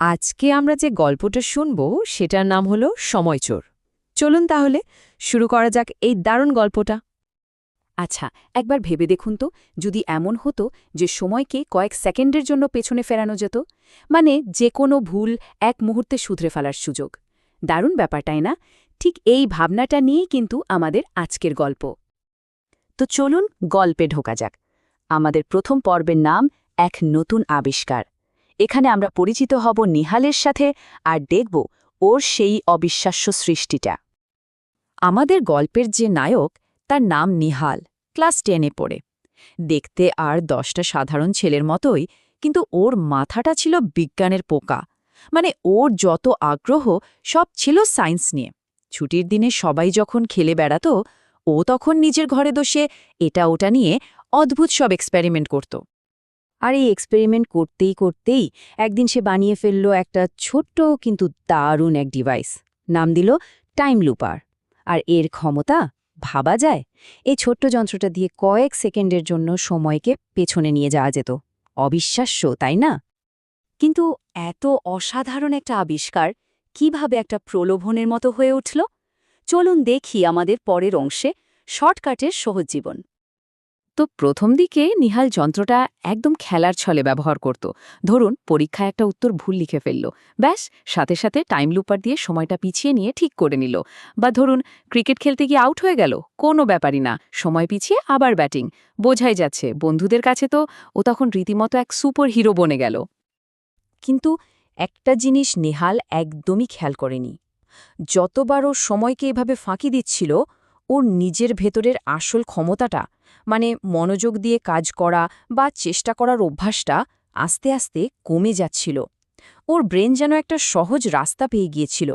আজকে আমরা যে গল্পটা শুনব সেটার নাম হলো সময়চোর। চলুন তাহলে শুরু করা যাক এই দারুণ গল্পটা। আচ্ছা, একবার ভেবে দেখুন তো, যদি এমন হতো যে সময়কে কয়েক সেকেন্ডের জন্য পেছনে ফেরানো যেত, মানে যে কোনো ভুল এক মুহূর্তে শুধরে ফেলার সুযোগ। দারুণ ব্যাপার, তাই না? ঠিক এই ভাবনাটা নিয়েই কিন্তু আমাদের আজকের গল্প। তো চলুন গল্পে ঢোকা যাক। আমাদের প্রথম পর্বের নাম এক নতুন আবিষ্কার। এখানে আমরা পরিচিত হব নিহালের সাথে আর দেখব ওর সেই অবিশ্বাস্য সৃষ্টিটা। আমাদের গল্পের যে নায়ক, তার নাম নিহাল, ক্লাস 10-এ পড়ে। দেখতে আর 10টা সাধারণ ছেলের মতোই, কিন্তু ওর মাথাটা ছিল বিজ্ঞানের পোকা। মানে ওর যত আগ্রহ সব ছিল সায়েন্স নিয়ে। ছুটির দিনে সবাই যখন খেলে বেড়াতো, ও তখন নিজের ঘরে বসে এটা ওটা নিয়ে অদ্ভুত সব এক্সপেরিমেন্ট করত। আর এই এক্সপেরিমেন্ট করতেই করতেই একদিন সে বানিয়ে ফেলল একটা ছোট্ট কিন্তু দারুণ এক ডিভাইস। নাম দিল টাইম লুপার। আর এর ক্ষমতা ভাবা যায়, এই ছোট্ট যন্ত্রটা দিয়ে কয়েক সেকেন্ডের জন্য সময়কে পেছনে নিয়ে যাওয়া যেত। অবিশ্বাস্য, তাই না? কিন্তু এত অসাধারণ একটা আবিষ্কার কিভাবে একটা প্রলোভনের মতো হয়ে উঠল? চলুন দেখি আমাদের পরের অংশে শর্টকাটের সহজ জীবন। তো প্রথম দিকে নিহাল যন্ত্রটা একদম খেলার ছলে ব্যবহার করত। ধরুন পরীক্ষায় একটা উত্তর ভুল লিখে ফেলল, ব্যাস সাথে সাথে টাইম লুপার দিয়ে সময়টা পিছিয়ে নিয়ে ঠিক করে নিল। বা ধরুন ক্রিকেট খেলতে গিয়ে আউট হয়ে গেল, কোনো ব্যাপারই না, সময় পিছিয়ে আবার ব্যাটিং। বোঝাই যাচ্ছে বন্ধুদের কাছে তো ও তখন রীতিমতো এক সুপার হিরো বনে গেল। কিন্তু একটা জিনিস নেহাল একদমই খেয়াল করেনি। যতবার ও সময়কে এভাবে ফাঁকি দিচ্ছিল, ওর নিজের ভেতরের আসল ক্ষমতাটা, মানে মনোযোগ দিয়ে কাজ করা বা চেষ্টা করার অভ্যাসটা আস্তে আস্তে কমে যাচ্ছিল। ওর ব্রেন যেন একটা সহজ রাস্তা পেয়ে গিয়েছিল।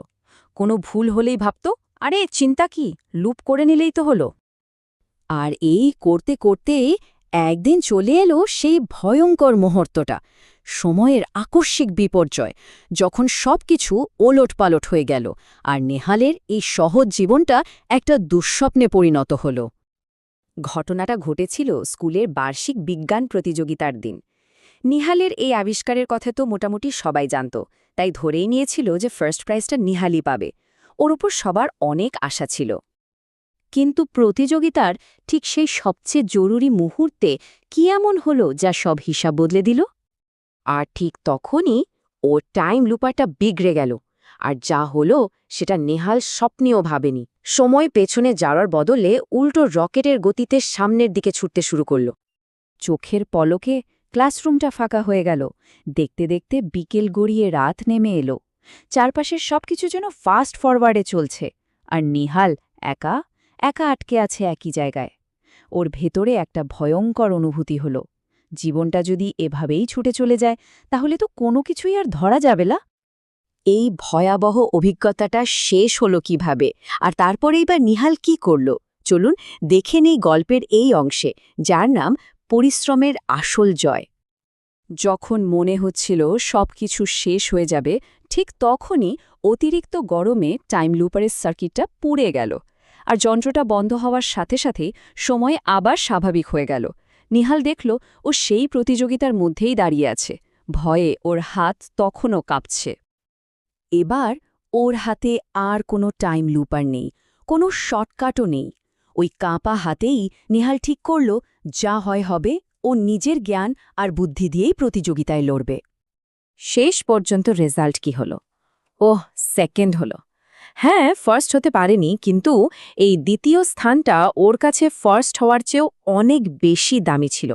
কোনো ভুল হলেই ভাবত, আরে চিন্তা কি, লুপ করে নিলেই তো হলো। আর এই করতে করতেই একদিন চলে এলো সেই ভয়ঙ্কর মুহূর্তটা, সময়ের আকস্মিক বিপর্যয়, যখন সবকিছু ওলটপালট হয়ে গেল আর নেহালের এই সহজ জীবনটা একটা দুঃস্বপ্নে পরিণত হল। ঘটনাটা ঘটেছিল স্কুলের বার্ষিক বিজ্ঞান প্রতিযোগিতার দিন। নিহালের এই আবিষ্কারের কথা তো মোটামুটি সবাই জানত, তাই ধরেই নিয়েছিল যে ফার্স্ট প্রাইজটা নিহালই পাবে। ওর উপর সবার অনেক আশা ছিল। কিন্তু প্রতিযোগিতার ঠিক সেই সবচেয়ে জরুরি মুহূর্তে কি এমন হলো যা সব হিসাব বদলে দিল? আর ঠিক তখনই ও টাইম লুপারটা বিগড়ে গেল। আর যা হলো সেটা নেহাল স্বপ্নেও ভাবেনি। সময় পেছনে যাওয়ার বদলে উল্টো রকেটের গতিতে সামনের দিকে ছুটতে শুরু করল। চোখের পলকে ক্লাসরুমটা ফাঁকা হয়ে গেল। দেখতে দেখতে বিকেল গড়িয়ে রাত নেমে এলো। চারপাশের সবকিছু যেন ফাস্ট ফরওয়ার্ডে চলছে, আর নিহাল একা একা আটকে আছে একই জায়গায়। ওর ভেতরে একটা ভয়ঙ্কর অনুভূতি হল, জীবনটা যদি এভাবেই ছুটে চলে যায় তাহলে তো কোনো কিছুই আর ধরা যাবে না। এই ভয়াবহ অভিজ্ঞতাটা শেষ হলো কিভাবে, আর তারপরেই বা নিহাল কি করল? চলুন দেখে নেই গল্পের এই অংশে, যার নাম পরিশ্রমের আসল জয়। যখন মনে হচ্ছিল সবকিছু শেষ হয়ে যাবে, ঠিক তখনই অতিরিক্ত গরমে টাইম লুপারের সার্কিটটা পুড়ে গেল। আর যন্ত্রটা বন্ধ হওয়ার সাথে সাথেই সময় আবার স্বাভাবিক হয়ে গেল। নিহাল দেখল ও সেই প্রতিযোগিতার মধ্যেই দাঁড়িয়ে আছে, ভয়ে ওর হাত তখনও কাঁপছে। এবার ওর হাতে আর কোনো টাইম লুপার নেই, কোনো শর্টকাটও নেই। ওই কাঁপা হাতেই নিহাল ঠিক করল, যা হয় হবে, ও নিজের জ্ঞান আর বুদ্ধি দিয়েই প্রতিযোগিতায় লড়বে। শেষ পর্যন্ত রেজাল্ট কি হলো? ওহ, সেকেন্ড হলো। হ্যাঁ, ফার্স্ট হতে পারেনি, কিন্তু এই দ্বিতীয় স্থানটা ওর কাছে ফার্স্ট হওয়ার চেয়েও অনেক বেশি দামি ছিল।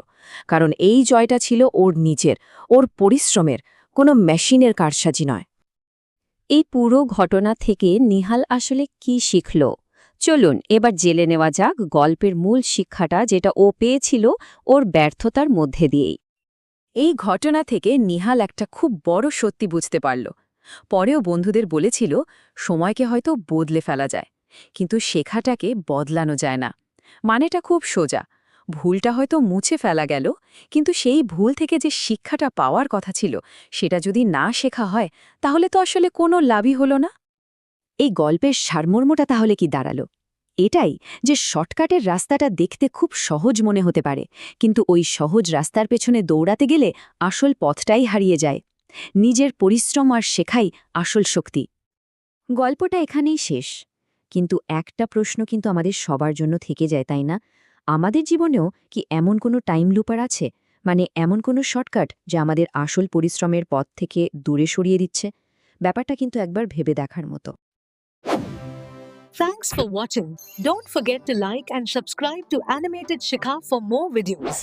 কারণ এই জয়টা ছিল ওর নিজের, ওর পরিশ্রমের, কোনো মেশিনের কারসাজি নয়। এই পুরো ঘটনা থেকে নিহাল আসলে কি শিখল? চলুন এবার জেলে নেওয়া যাক গল্পের মূল শিক্ষাটা, যেটা ও পেয়েছিল ওর ব্যর্থতার মধ্যে দিয়েই। এই ঘটনা থেকে নিহাল একটা খুব বড় সত্যি বুঝতে পারল। পরেও বন্ধুদের বলেছিল, সময়কে হয়তো বদলে ফেলা যায়, কিন্তু শেখাটাকে বদলানো যায় না। মানেটা খুব সোজা, ভুলটা হয়তো মুছে ফেলা গেল, কিন্তু সেই ভুল থেকে যে শিক্ষাটা পাওয়ার কথা ছিল সেটা যদি না শেখা হয় তাহলে তো আসলে কোনো লাভই হলো না। এই গল্পের সারমর্মটা তাহলে কি দাঁড়ালো? এটাই যে শর্টকাটের রাস্তাটা দেখতে খুব সহজ মনে হতে পারে, কিন্তু ওই সহজ রাস্তার পেছনে দৌড়াতে গেলে আসল পথটাই হারিয়ে যায়। নিজের পরিশ্রম আর শেখাই আসল শক্তি। গল্পটা এখানেই শেষ, কিন্তু একটা প্রশ্ন কিন্তু আমাদের সবার জন্য থেকে যায়, তাই না? আমাদের জীবনেও কি এমন কোনো টাইম লুপার আছে, মানে এমন কোনো শর্টকাট যা আমাদের আসল পরিশ্রমের পথ থেকে দূরে সরিয়ে দিচ্ছে? ব্যাপারটা কিন্তু একবার ভেবে দেখার মতো। Thanks for watching. Don't forget to like and subscribe to Animated Shikha for more videos.